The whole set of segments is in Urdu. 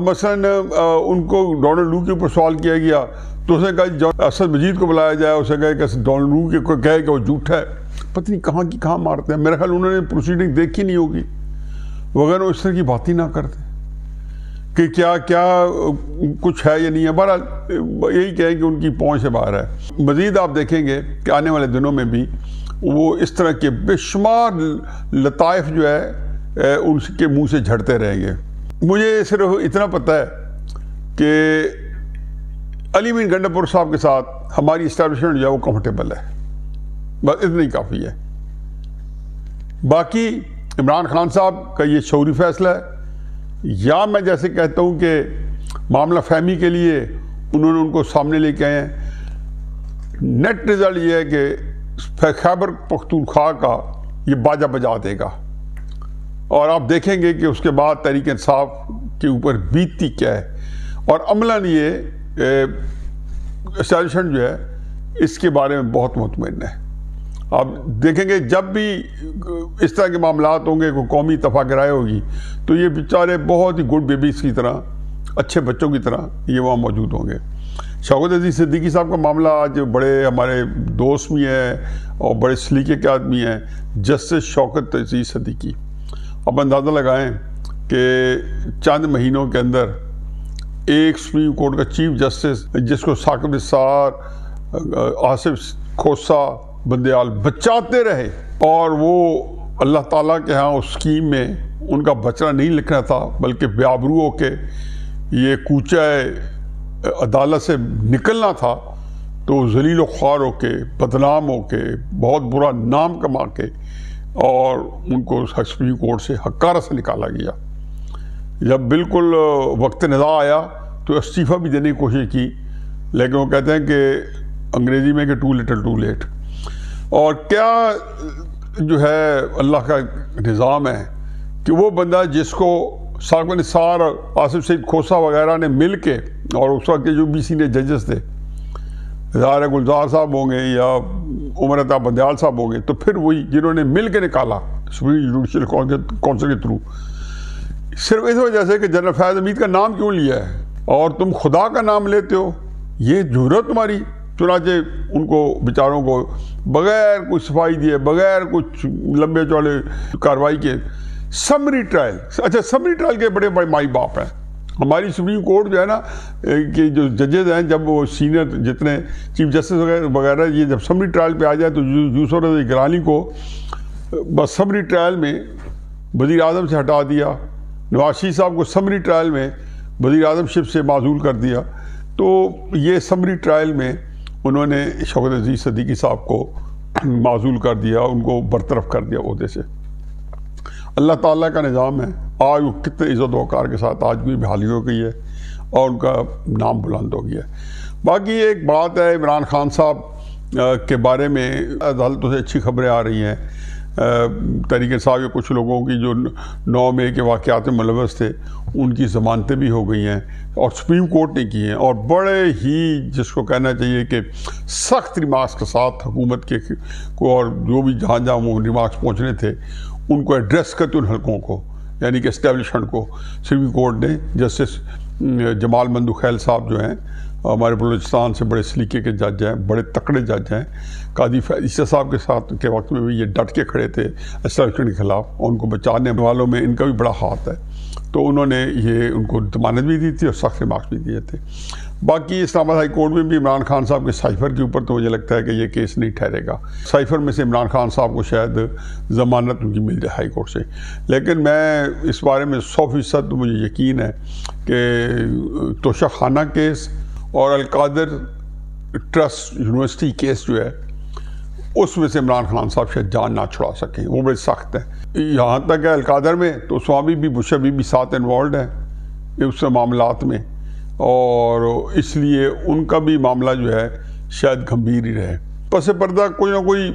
مثلاً ان کو ڈونلڈ لو کے اوپر سوال کیا گیا تو اس نے کہا اسد مجید کو بلایا جائے، اسے کہا کہ ڈونلڈ لو کے کو کہے کہ وہ جھوٹا ہے. پتہ نہیں کہاں کی کہاں مارتے ہیں. میرا خیال انہوں نے پروسیڈنگ دیکھی نہیں ہوگی، وغیرہ اس طرح کی بات ہی نہ کرتے کہ کیا کیا کچھ ہے یا نہیں ہے. بہرحال یہی کہیں کہ ان کی پہنچ سے باہر ہے. مزید آپ دیکھیں گے کہ آنے والے دنوں میں بھی وہ اس طرح کے بے شمار لطائف جو ہے ان کے منہ سے جھڑتے رہیں گے. مجھے صرف اتنا پتہ ہے کہ علی امین گنڈاپور صاحب کے ساتھ ہماری اسٹیبلشمنٹ جو ہے وہ کمفرٹیبل ہے، بس اتنا ہی کافی ہے. باقی عمران خان صاحب کا یہ شعوری فیصلہ ہے، یا میں جیسے کہتا ہوں کہ معاملہ فہمی کے لیے انہوں نے ان کو سامنے لے کے آئے ہیں. نیٹ رزلٹ یہ ہے کہ خیبر پختونخوا کا یہ باجا بجا دے گا، اور آپ دیکھیں گے کہ اس کے بعد تحریک انصاف کے اوپر بیتتی کیا ہے. اور عملاً یہ اسٹیبلشمنٹ جو ہے اس کے بارے میں بہت مطمئن ہے. آپ دیکھیں گے جب بھی اس طرح کے معاملات ہوں گے، کوئی قومی اتفاق رائے ہوگی، تو یہ بیچارے بہت ہی گڈ بیبیز کی طرح، اچھے بچوں کی طرح یہ وہاں موجود ہوں گے. شوکت عزیز صدیقی صاحب کا معاملہ آج بڑے ہمارے دوست بھی ہیں اور بڑے سلیقے کے آدمی ہیں، جسٹس شوکت عزیز صدیقی. اب اندازہ لگائیں کہ چند مہینوں کے اندر ایک سپریم کورٹ کا چیف جسٹس جس کو ثاقب نثار، آصف کھوسہ، بندیال بچاتے رہے، اور وہ اللہ تعالیٰ کے ہاں اس اسکیم میں ان کا بچنا نہیں لکھنا تھا بلکہ بے آبرو ہو کے یہ کوچہ عدالت سے نکلنا تھا، تو ذلیل و خوار ہو کے، بدنام ہو کے، بہت برا نام کما کے، اور ان کو سپریم کورٹ سے حقارہ سے نکالا گیا. جب بالکل وقت نزاع آیا تو استعفیٰ بھی دینے کی کوشش کی، لیکن وہ کہتے ہیں کہ انگریزی میں کہ ٹو لٹل ٹو لیٹ. اور کیا جو ہے اللہ کا نظام ہے کہ وہ بندہ جس کو ثاقب نثار، آصف سعید کھوسہ وغیرہ نے مل کے، اور اس وقت کے جو بھی سینئر ججز تھے، ظاہر گلزار صاحب ہوں گے یا عمر عطا بندیال صاحب ہوں گے، تو پھر وہی جنہوں نے مل کے نکالا سپریم جوڈیشل کونسل کے تھرو، صرف اس وجہ سے کہ جنرل فیاض حمید کا نام کیوں لیا ہے اور تم خدا کا نام لیتے ہو، یہ جرأت تمہاری. چنانچہ ان کو بیچاروں کو بغیر کوئی صفائی دیے، بغیر کچھ لمبے چوڑے کارروائی کے سمری ٹرائل. اچھا، سمری ٹرائل کے بڑے بڑے مائی باپ ہیں. ہماری سپریم کورٹ جو ہے نا کہ جو ججز ہیں، جب وہ سینئر جتنے چیف جسٹس وغیرہ یہ جب سمری ٹرائل پہ آ جائے تو یوسف رضا گیلانی کو بس سمری ٹرائل میں وزیر اعظم سے ہٹا دیا، نواز شریف صاحب کو سمری ٹرائل میں وزیر اعظم شپ سے معزول کر دیا. تو یہ سمری ٹرائل میں انہوں نے شوکت عزیز صدیقی صاحب کو معزول کر دیا، ان کو برطرف کر دیا عہدے سے. اللہ تعالیٰ کا نظام ہے. آج وہ کتنے عزت و وقار کے ساتھ آج بھی بحالی ہو گئی ہے اور ان کا نام بلند ہو گیا ہے. باقی ایک بات ہے عمران خان صاحب کے بارے میں عدالتوں سے اچھی خبریں آ رہی ہیں. تحریک انصاف کے کچھ لوگوں کی جو 9 مئی کے واقعات میں ملوث تھے ان کی ضمانتیں بھی ہو گئی ہیں اور سپریم کورٹ نے کی ہیں، اور بڑے ہی جس کو کہنا چاہیے کہ سخت ریمارکس کے ساتھ حکومت کے کو، اور جو بھی جہاں جہاں وہ ریمارکس پہنچنے تھے ان کو ایڈریس کرتے ان حلقوں کو، یعنی کہ اسٹیبلشمنٹ کو سپریم کورٹ نے جسٹس جمال مندوخیل صاحب جو ہیں ہمارے بلوچستان سے بڑے سلیقے کے جج ہیں، بڑے تکڑے جج ہیں، قاضی عیسیٰ صاحب کے ساتھ کے وقت میں بھی یہ ڈٹ کے کھڑے تھے اسٹیبلشمنٹ کے خلاف، اور ان کو بچانے والوں میں ان کا بھی بڑا ہاتھ ہے. تو انہوں نے یہ ان کو ضمانت بھی دی تھی اور سخت ریمارکس بھی دیے تھے. باقی اسلام آباد ہائی کورٹ میں بھی عمران خان صاحب کے سائفر کے اوپر تو مجھے لگتا ہے کہ یہ کیس نہیں ٹھہرے گا. سائفر میں سے عمران خان صاحب کو شاید ضمانت ان کی مل جائے ہائی کورٹ سے، لیکن میں اس بارے میں 100% مجھے یقین ہے کہ توشہ خانہ کیس اور القادر ٹرسٹ یونیورسٹی کیس جو ہے اس میں سے عمران خان صاحب شاید جان نہ چھڑا سکیں، وہ بڑے سخت ہیں. یہاں تک ہے القادر میں تو سوامی بھی بشا بھی ساتھ انوالوڈ ہیں اس معاملات میں، اور اس لیے ان کا بھی معاملہ جو ہے شاید گھمبیر ہی رہے. پس پردہ کوئی نہ کوئی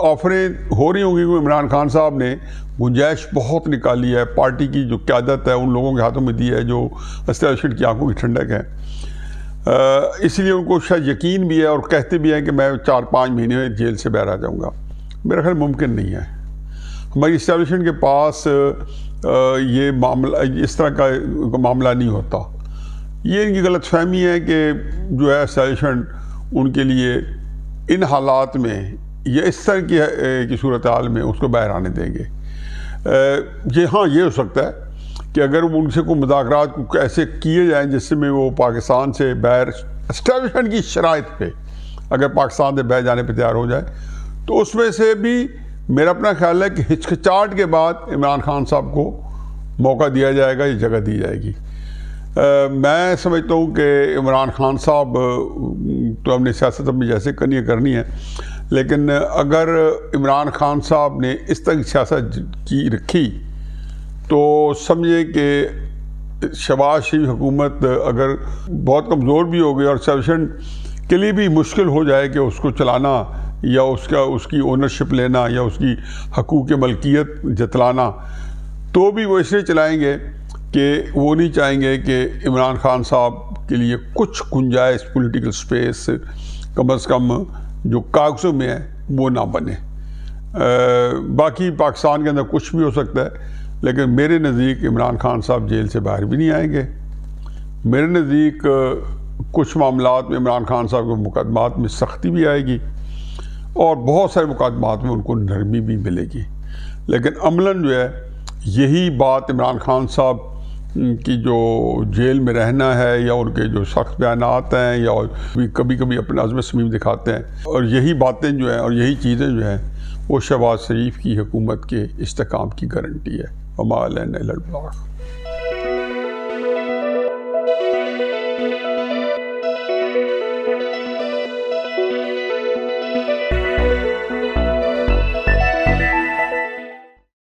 آفریں ہو رہی ہوں گی. عمران خان صاحب نے گنجائش بہت نکالی ہے، پارٹی کی جو قیادت ہے ان لوگوں کے ہاتھوں میں دی ہے جو اسٹیبلشمنٹ کی آنکھوں کی ٹھنڈک ہے. اس لیے ان کو شاید یقین بھی ہے اور کہتے بھی ہیں کہ میں 4-5 مہینے میں جیل سے باہر آ جاؤں گا. میرا خیال ممکن نہیں ہے. ہماری اسٹیبلشمنٹ کے پاس یہ معاملہ اس طرح کا معاملہ نہیں ہوتا. یہ ان کی غلط فہمی ہے کہ جو ہے سیشن ان کے لیے ان حالات میں یا اس طرح کی صورتحال میں اس کو باہر آنے دیں گے. ہاں یہ ہو سکتا ہے کہ اگر ان سے کوئی مذاکرات ایسے کیے جائیں جس میں وہ پاکستان سے باہر اسٹیبلشمنٹ کی شرائط پہ اگر پاکستان سے باہر جانے پہ تیار ہو جائے تو اس میں سے بھی میرا اپنا خیال ہے کہ ہچکچاہٹ کے بعد عمران خان صاحب کو موقع دیا جائے گا, یہ جگہ دی جائے گی. میں سمجھتا ہوں کہ عمران خان صاحب تو ہم نے سیاست اپنی جیسے کرنی ہے, لیکن اگر عمران خان صاحب نے اس طرح کی سیاست کی رکھی تو سمجھے کہ شہباز شریف حکومت اگر بہت کمزور بھی ہو گئی اور سیشن کے لیے بھی مشکل ہو جائے کہ اس کو چلانا یا اس کی اونرشپ لینا یا اس کی حقوق ملکیت جتلانا, تو بھی وہ اس لیے چلائیں گے کہ وہ نہیں چاہیں گے کہ عمران خان صاحب کے لیے کچھ گنجائش پولیٹیکل سپیس کم از کم جو کاغذوں میں ہے وہ نہ بنے. باقی پاکستان کے اندر کچھ بھی ہو سکتا ہے, لیکن میرے نزدیک عمران خان صاحب جیل سے باہر بھی نہیں آئیں گے. میرے نزدیک کچھ معاملات میں عمران خان صاحب کے مقدمات میں سختی بھی آئے گی اور بہت سارے مقدمات میں ان کو نرمی بھی ملے گی. لیکن عملاً جو ہے یہی بات عمران خان صاحب کی جو جیل میں رہنا ہے یا ان کے جو سخت بیانات ہیں یا کبھی کبھی اپنا عزم صمیم دکھاتے ہیں, اور یہی باتیں جو ہیں اور یہی چیزیں جو ہیں وہ شہباز شریف کی حکومت کے استحکام کی گارنٹی ہے. وما علینا الا البلاغ.